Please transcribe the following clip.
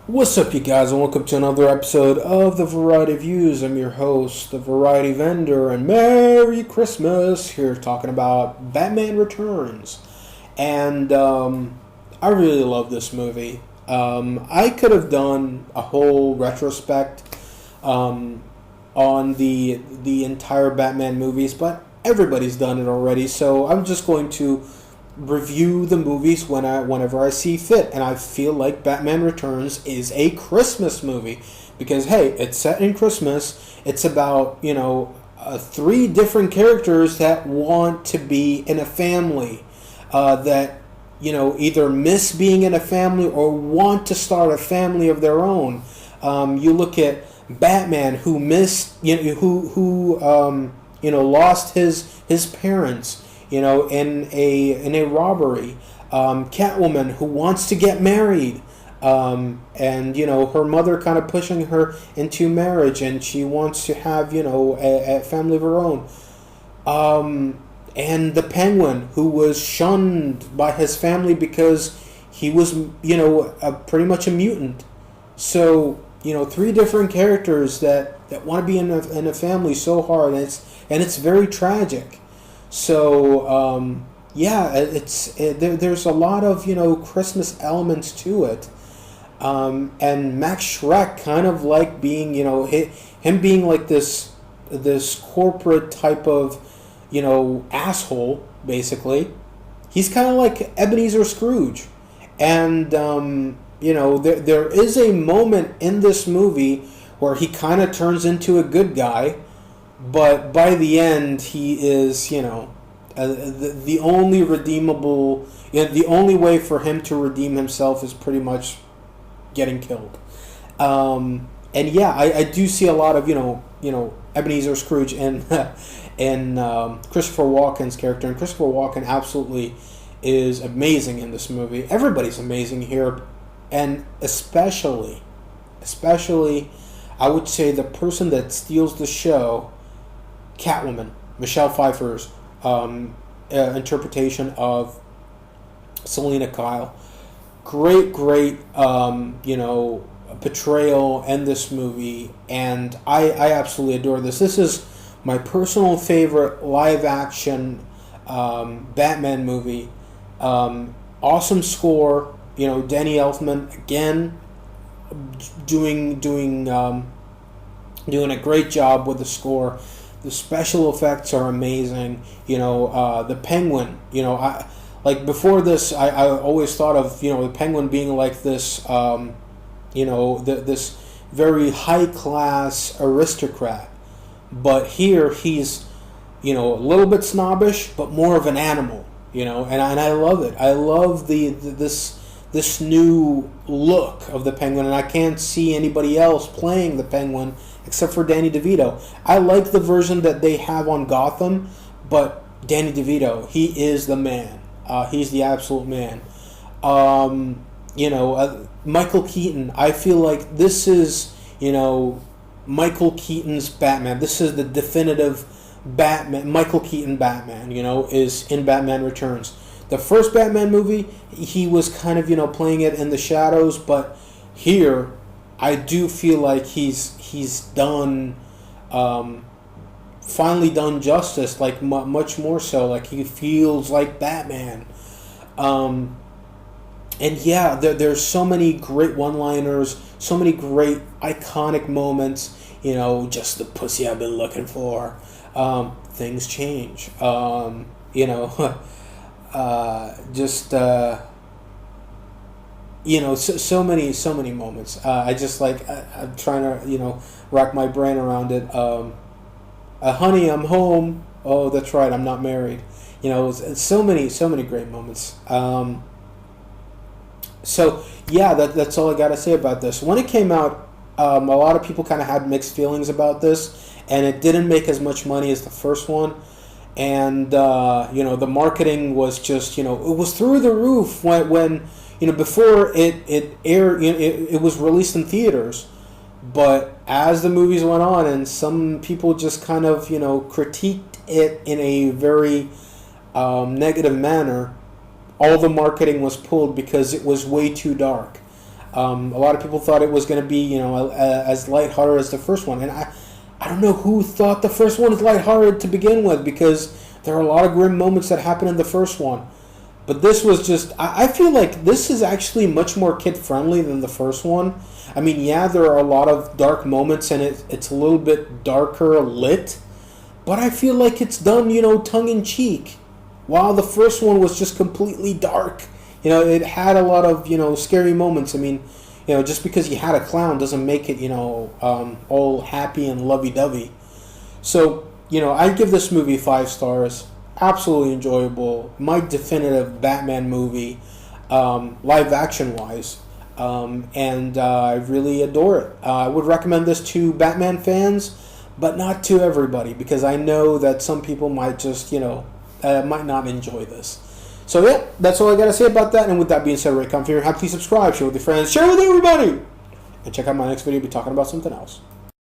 What's up, you guys, and welcome to another episode of the Variety Views. I'm your host, the Variety Vendor, and Merry Christmas! Here talking about Batman Returns, and I really love this movie. I could have done a whole retrospect on the entire Batman movies, but everybody's done it already. So I'm just going to review the movies whenever I see fit, and I feel like Batman Returns is a Christmas movie because hey, it's set in Christmas. It's about three different characters that want to be in a family, that either miss being in a family or want to start a family of their own. You look at Batman, who missed, who lost his parents, in a robbery. Catwoman, who wants to get married, and her mother kind of pushing her into marriage, and she wants to have a family of her own. And the Penguin, who was shunned by his family because he was pretty much a mutant. So three different characters that want to be in a family so hard, and it's very tragic. So there's a lot of Christmas elements to it, and Max Schreck kind of like being him being like this corporate type of asshole basically. He's kind of like Ebenezer Scrooge, and there is a moment in this movie where he kind of turns into a good guy. But by the end, he is, the only redeemable, the only way for him to redeem himself is pretty much getting killed. And yeah, I do see a lot of, Ebenezer Scrooge and Christopher Walken's character. And Christopher Walken absolutely is amazing in this movie. Everybody's amazing here. And especially, I would say the person that steals the show, Catwoman, Michelle Pfeiffer's interpretation of Selena Kyle. Great, portrayal in this movie, and I absolutely adore this. This is my personal favorite live-action Batman movie. Awesome score, Danny Elfman again doing a great job with the score. The special effects are amazing. The Penguin. Before this, I always thought of the Penguin being like this, this very high class aristocrat. But here he's, a little bit snobbish, but more of an animal. And I love it. I love this new look of the Penguin, and I can't see anybody else playing the Penguin except for Danny DeVito. I like the version that they have on Gotham, but Danny DeVito, he is the man. He's the absolute man. Michael Keaton, I feel like this is, Michael Keaton's Batman. This is the definitive Batman. Michael Keaton Batman, is in Batman Returns. The first Batman movie, he was kind of, playing it in the shadows, but here, I do feel like he's done, finally done justice, like much more so. Like he feels like Batman, and yeah, there's so many great one-liners, so many great iconic moments. Just the pussy I've been looking for. Things change. So many moments. I just I'm trying to, rack my brain around it. Honey, I'm home. Oh, that's right, I'm not married. It's so many great moments. So yeah, that's all I gotta say about this. When it came out, a lot of people kind of had mixed feelings about this, and it didn't make as much money as the first one. And the marketing was just, it was through the roof when before it aired, it was released in theaters. But as the movies went on, and some people just kind of, critiqued it in a very negative manner, all the marketing was pulled because it was way too dark. A lot of people thought it was going to be, as lighthearted as the first one, and I don't know who thought the first one was lighthearted to begin with, because there are a lot of grim moments that happened in the first one. But this was just, I feel like this is actually much more kid-friendly than the first one. I mean, yeah, there are a lot of dark moments, and it's a little bit darker lit, but I feel like it's done, tongue-in-cheek, while the first one was just completely dark. It had a lot of, scary moments. I mean, just because you had a clown doesn't make it, all happy and lovey-dovey. So, I'd give this movie 5 stars. Absolutely enjoyable. My definitive Batman movie, live action wise, and I really adore it. I would recommend this to Batman fans, but not to everybody, because I know that some people might just might not enjoy this. So yeah, that's all I gotta say about that. And with that being said, rate, comment, favorite, please subscribe, share with your friends, share with everybody, and check out my next video. I'll be talking about something else.